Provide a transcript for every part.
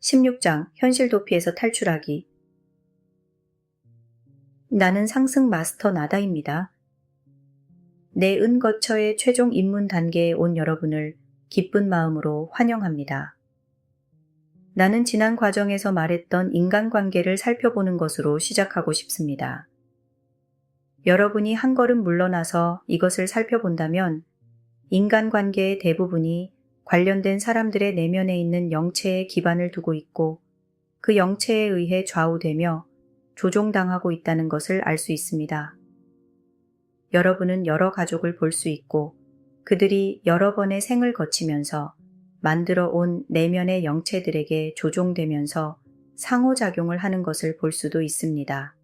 16장 현실 도피에서 탈출하기. 나는 상승 마스터 나다입니다. 내 은거처의 최종 입문 단계에 온 여러분을 기쁜 마음으로 환영합니다. 나는 지난 과정에서 말했던 인간관계를 살펴보는 것으로 시작하고 싶습니다. 여러분이 한 걸음 물러나서 이것을 살펴본다면 인간관계의 대부분이 관련된 사람들의 내면에 있는 영체에 기반을 두고 있고 그 영체에 의해 좌우되며 조종당하고 있다는 것을 알 수 있습니다. 여러분은 여러 가족을 볼 수 있고 그들이 여러 번의 생을 거치면서 만들어 온 내면의 영체들에게 조종되면서 상호작용을 하는 것을 볼 수도 있습니다.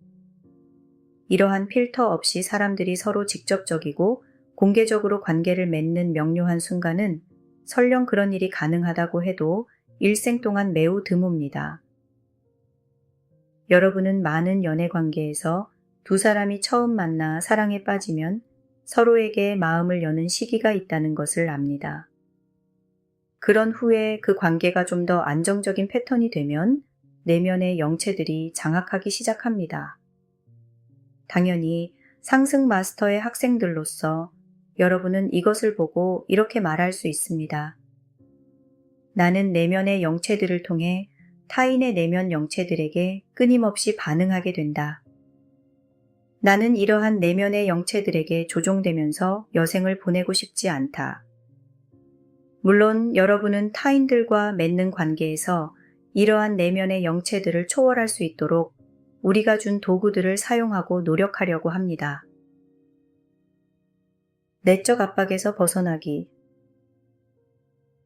이러한 필터 없이 사람들이 서로 직접적이고 공개적으로 관계를 맺는 명료한 순간은 설령 그런 일이 가능하다고 해도 일생 동안 매우 드뭅니다. 여러분은 많은 연애 관계에서 두 사람이 처음 만나 사랑에 빠지면 서로에게 마음을 여는 시기가 있다는 것을 압니다. 그런 후에 그 관계가 좀 더 안정적인 패턴이 되면 내면의 영체들이 장악하기 시작합니다. 당연히 상승 마스터의 학생들로서 여러분은 이것을 보고 이렇게 말할 수 있습니다. 나는 내면의 영체들을 통해 타인의 내면 영체들에게 끊임없이 반응하게 된다. 나는 이러한 내면의 영체들에게 조종되면서 여생을 보내고 싶지 않다. 물론 여러분은 타인들과 맺는 관계에서 이러한 내면의 영체들을 초월할 수 있도록 우리가 준 도구들을 사용하고 노력하려고 합니다. 내적 압박에서 벗어나기.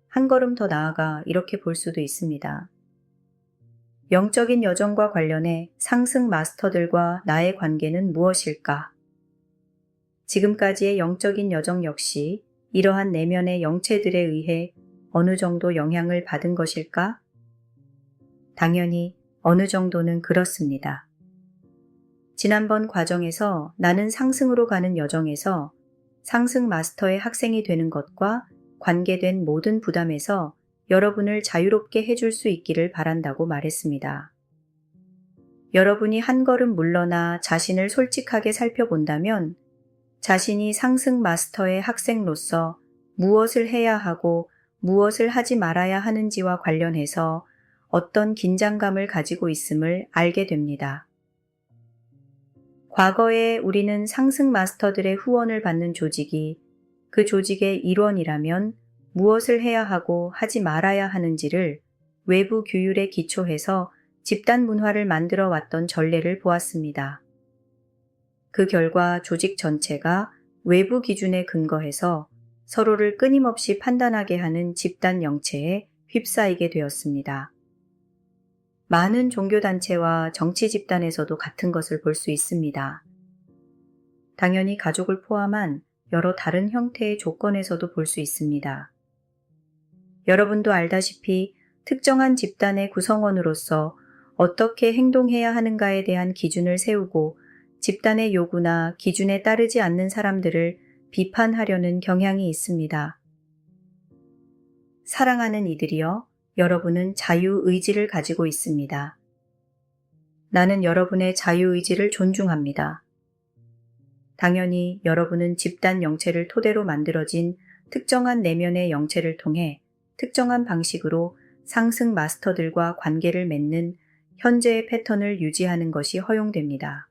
한 걸음 더 나아가 이렇게 볼 수도 있습니다. 영적인 여정과 관련해 상승 마스터들과 나의 관계는 무엇일까? 지금까지의 영적인 여정 역시 이러한 내면의 영체들에 의해 어느 정도 영향을 받은 것일까? 당연히 어느 정도는 그렇습니다. 지난번 과정에서 나는 상승으로 가는 여정에서 상승 마스터의 학생이 되는 것과 관계된 모든 부담에서 여러분을 자유롭게 해줄 수 있기를 바란다고 말했습니다. 여러분이 한 걸음 물러나 자신을 솔직하게 살펴본다면 자신이 상승 마스터의 학생로서 무엇을 해야 하고 무엇을 하지 말아야 하는지와 관련해서 어떤 긴장감을 가지고 있음을 알게 됩니다. 과거에 우리는 상승 마스터들의 후원을 받는 조직이 그 조직의 일원이라면 무엇을 해야 하고 하지 말아야 하는지를 외부 규율에 기초해서 집단 문화를 만들어 왔던 전례를 보았습니다. 그 결과 조직 전체가 외부 기준에 근거해서 서로를 끊임없이 판단하게 하는 집단 영체에 휩싸이게 되었습니다. 많은 종교단체와 정치 집단에서도 같은 것을 볼 수 있습니다. 당연히 가족을 포함한 여러 다른 형태의 조건에서도 볼 수 있습니다. 여러분도 알다시피 특정한 집단의 구성원으로서 어떻게 행동해야 하는가에 대한 기준을 세우고 집단의 요구나 기준에 따르지 않는 사람들을 비판하려는 경향이 있습니다. 사랑하는 이들이여, 여러분은 자유의지를 가지고 있습니다. 나는 여러분의 자유의지를 존중합니다. 당연히 여러분은 집단 영체를 토대로 만들어진 특정한 내면의 영체를 통해 특정한 방식으로 상승 마스터들과 관계를 맺는 현재의 패턴을 유지하는 것이 허용됩니다.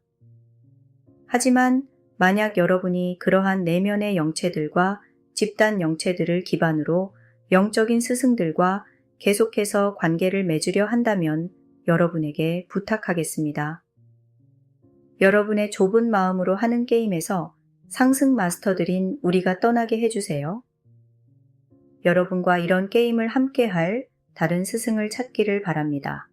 하지만 만약 여러분이 그러한 내면의 영체들과 집단 영체들을 기반으로 영적인 스승들과 계속해서 관계를 맺으려 한다면 여러분에게 부탁하겠습니다. 여러분의 좁은 마음으로 하는 게임에서 상승 마스터들인 우리가 떠나게 해주세요. 여러분과 이런 게임을 함께 할 다른 스승을 찾기를 바랍니다.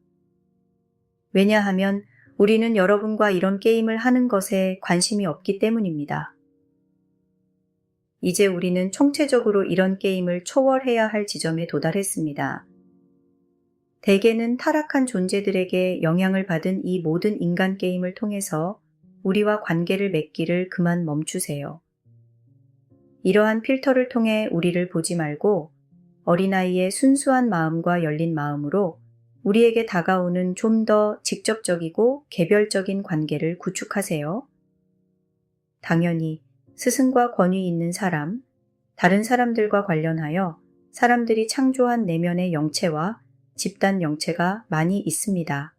왜냐하면 우리는 여러분과 이런 게임을 하는 것에 관심이 없기 때문입니다. 이제 우리는 총체적으로 이런 게임을 초월해야 할 지점에 도달했습니다. 대개는 타락한 존재들에게 영향을 받은 이 모든 인간 게임을 통해서 우리와 관계를 맺기를 그만 멈추세요. 이러한 필터를 통해 우리를 보지 말고 어린아이의 순수한 마음과 열린 마음으로 우리에게 다가오는 좀 더 직접적이고 개별적인 관계를 구축하세요. 당연히 스승과 권위 있는 사람, 다른 사람들과 관련하여 사람들이 창조한 내면의 영체와 집단 영체가 많이 있습니다.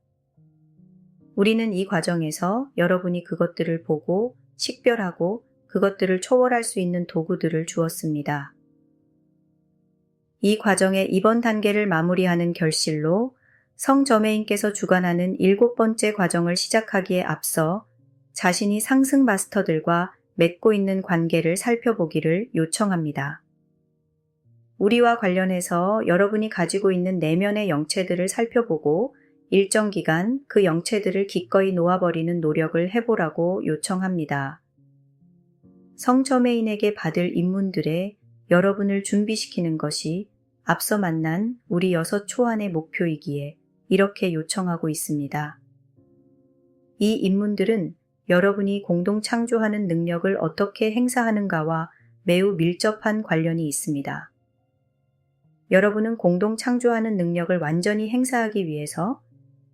우리는 이 과정에서 여러분이 그것들을 보고 식별하고 그것들을 초월할 수 있는 도구들을 주었습니다. 이 과정의 이번 단계를 마무리하는 결실로 성 저메인께서 주관하는 7번째 과정을 시작하기에 앞서 자신이 상승 마스터들과 맺고 있는 관계를 살펴보기를 요청합니다. 우리와 관련해서 여러분이 가지고 있는 내면의 영체들을 살펴보고 일정 기간 그 영체들을 기꺼이 놓아버리는 노력을 해보라고 요청합니다. 성 저메인에게 받을 입문들에 여러분을 준비시키는 것이 앞서 만난 우리 6 초안의 목표이기에 이렇게 요청하고 있습니다. 이 입문들은 여러분이 공동 창조하는 능력을 어떻게 행사하는가와 매우 밀접한 관련이 있습니다. 여러분은 공동 창조하는 능력을 완전히 행사하기 위해서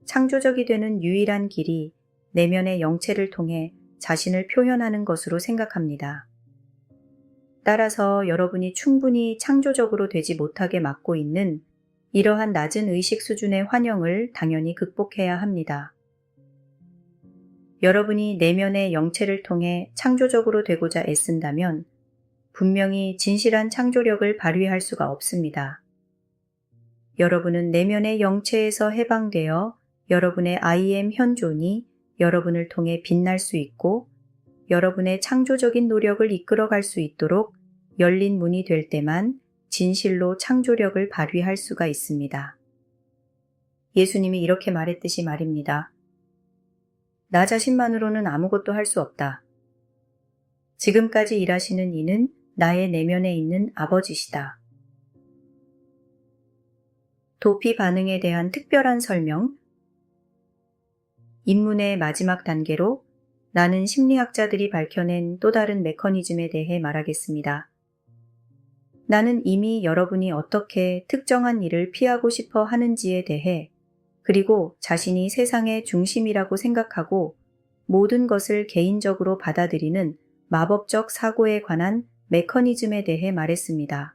창조적이 되는 유일한 길이 내면의 영체를 통해 자신을 표현하는 것으로 생각합니다. 따라서 여러분이 충분히 창조적으로 되지 못하게 막고 있는 이러한 낮은 의식 수준의 환영을 당연히 극복해야 합니다. 여러분이 내면의 영체를 통해 창조적으로 되고자 애쓴다면 분명히 진실한 창조력을 발휘할 수가 없습니다. 여러분은 내면의 영체에서 해방되어 여러분의 I am 현존이 여러분을 통해 빛날 수 있고 여러분의 창조적인 노력을 이끌어갈 수 있도록 열린 문이 될 때만 진실로 창조력을 발휘할 수가 있습니다. 예수님이 이렇게 말했듯이 말입니다. 나 자신만으로는 아무것도 할 수 없다. 지금까지 일하시는 이는 나의 내면에 있는 아버지시다. 도피 반응에 대한 특별한 설명. 입문의 마지막 단계로 나는 심리학자들이 밝혀낸 또 다른 메커니즘에 대해 말하겠습니다. 나는 이미 여러분이 어떻게 특정한 일을 피하고 싶어 하는지에 대해 그리고 자신이 세상의 중심이라고 생각하고 모든 것을 개인적으로 받아들이는 마법적 사고에 관한 메커니즘에 대해 말했습니다.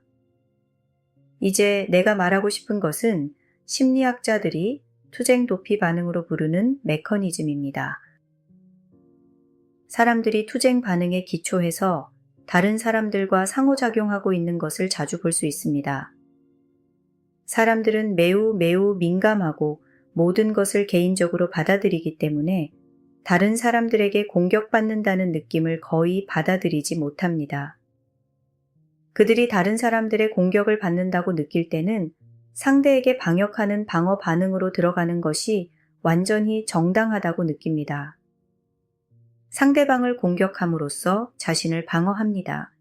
이제 내가 말하고 싶은 것은 심리학자들이 투쟁 도피 반응으로 부르는 메커니즘입니다. 사람들이 투쟁 반응에 기초해서 다른 사람들과 상호작용하고 있는 것을 자주 볼 수 있습니다. 사람들은 매우 민감하고 모든 것을 개인적으로 받아들이기 때문에 다른 사람들에게 공격받는다는 느낌을 거의 받아들이지 못합니다. 그들이 다른 사람들의 공격을 받는다고 느낄 때는 상대에게 방역하는 방어 반응으로 들어가는 것이 완전히 정당하다고 느낍니다. 상대방을 공격함으로써 자신을 방어합니다.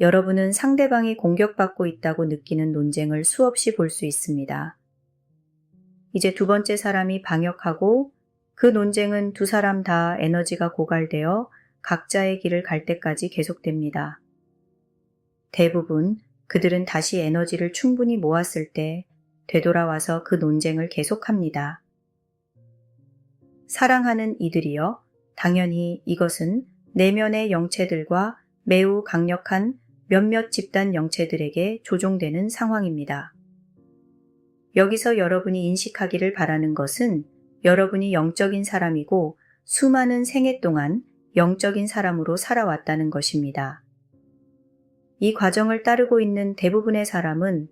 여러분은 상대방이 공격받고 있다고 느끼는 논쟁을 수없이 볼 수 있습니다. 이제 2번째 사람이 방역하고 그 논쟁은 2 사람 다 에너지가 고갈되어 각자의 길을 갈 때까지 계속됩니다. 대부분 그들은 다시 에너지를 충분히 모았을 때 되돌아와서 그 논쟁을 계속합니다. 사랑하는 이들이여, 당연히 이것은 내면의 영체들과 매우 강력한 몇몇 집단 영체들에게 조종되는 상황입니다. 여기서 여러분이 인식하기를 바라는 것은 여러분이 영적인 사람이고 수많은 생애 동안 영적인 사람으로 살아왔다는 것입니다. 이 과정을 따르고 있는 대부분의 사람은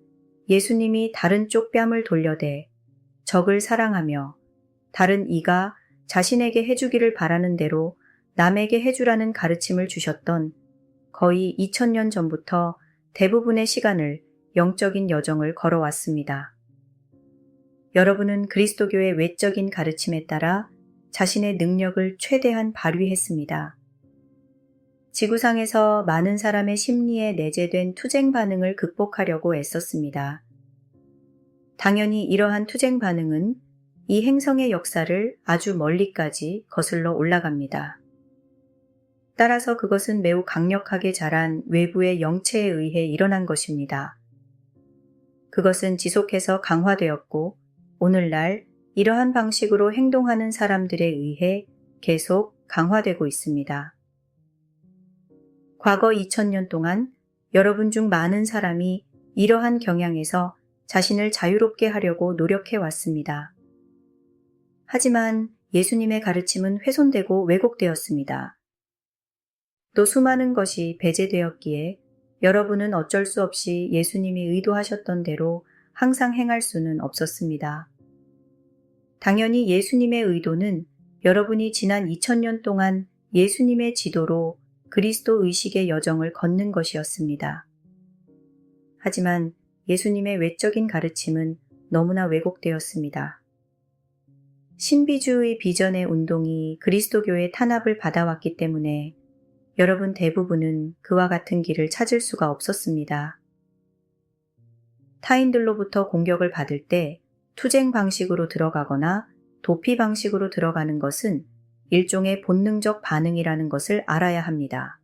예수님이 다른 쪽 뺨을 돌려대 적을 사랑하며 다른 이가 자신에게 해주기를 바라는 대로 남에게 해주라는 가르침을 주셨던 거의 2000년 전부터 대부분의 시간을 영적인 여정을 걸어왔습니다. 여러분은 그리스도교의 외적인 가르침에 따라 자신의 능력을 최대한 발휘했습니다. 지구상에서 많은 사람의 심리에 내재된 투쟁 반응을 극복하려고 애썼습니다. 당연히 이러한 투쟁 반응은 이 행성의 역사를 아주 멀리까지 거슬러 올라갑니다. 따라서 그것은 매우 강력하게 자란 외부의 영체에 의해 일어난 것입니다. 그것은 지속해서 강화되었고 오늘날 이러한 방식으로 행동하는 사람들에 의해 계속 강화되고 있습니다. 과거 2000년 동안 여러분 중 많은 사람이 이러한 경향에서 자신을 자유롭게 하려고 노력해 왔습니다. 하지만 예수님의 가르침은 훼손되고 왜곡되었습니다. 또 수많은 것이 배제되었기에 여러분은 어쩔 수 없이 예수님이 의도하셨던 대로 항상 행할 수는 없었습니다. 당연히 예수님의 의도는 여러분이 지난 2000년 동안 예수님의 지도로 그리스도 의식의 여정을 걷는 것이었습니다. 하지만 예수님의 외적인 가르침은 너무나 왜곡되었습니다. 신비주의 비전의 운동이 그리스도교의 탄압을 받아왔기 때문에 여러분 대부분은 그와 같은 길을 찾을 수가 없었습니다. 타인들로부터 공격을 받을 때 투쟁 방식으로 들어가거나 도피 방식으로 들어가는 것은 일종의 본능적 반응이라는 것을 알아야 합니다.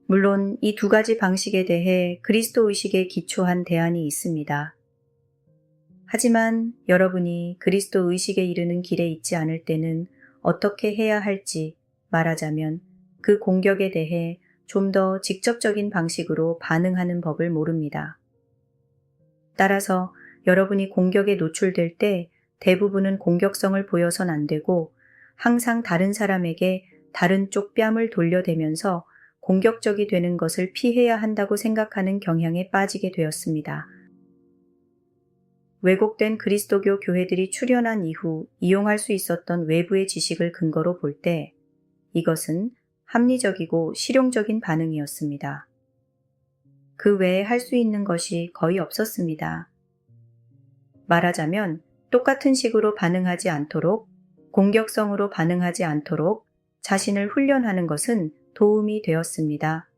물론 이 두 가지 방식에 대해 그리스도 의식에 기초한 대안이 있습니다. 하지만 여러분이 그리스도 의식에 이르는 길에 있지 않을 때는 어떻게 해야 할지 말하자면 그 공격에 대해 좀 더 직접적인 방식으로 반응하는 법을 모릅니다. 따라서 여러분이 공격에 노출될 때 대부분은 공격성을 보여선 안 되고 항상 다른 사람에게 다른 쪽 뺨을 돌려대면서 공격적이 되는 것을 피해야 한다고 생각하는 경향에 빠지게 되었습니다. 왜곡된 그리스도교 교회들이 출현한 이후 이용할 수 있었던 외부의 지식을 근거로 볼 때 이것은 합리적이고 실용적인 반응이었습니다. 그 외에 할 수 있는 것이 거의 없었습니다. 말하자면 똑같은 식으로 반응하지 않도록, 공격성으로 반응하지 않도록 자신을 훈련하는 것은 도움이 되었습니다.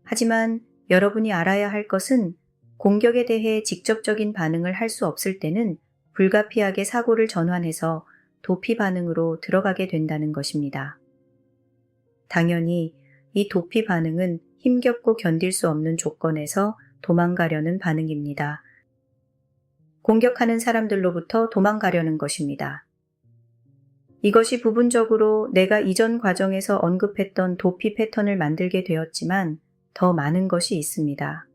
하지만 여러분이 알아야 할 것은 공격에 대해 직접적인 반응을 할 수 없을 때는 불가피하게 사고를 전환해서 도피 반응으로 들어가게 된다는 것입니다. 당연히 이 도피 반응은 힘겹고 견딜 수 없는 조건에서 도망가려는 반응입니다. 공격하는 사람들로부터 도망가려는 것입니다. 이것이 부분적으로 내가 이전 과정에서 언급했던 도피 패턴을 만들게 되었지만 더 많은 것이 있습니다.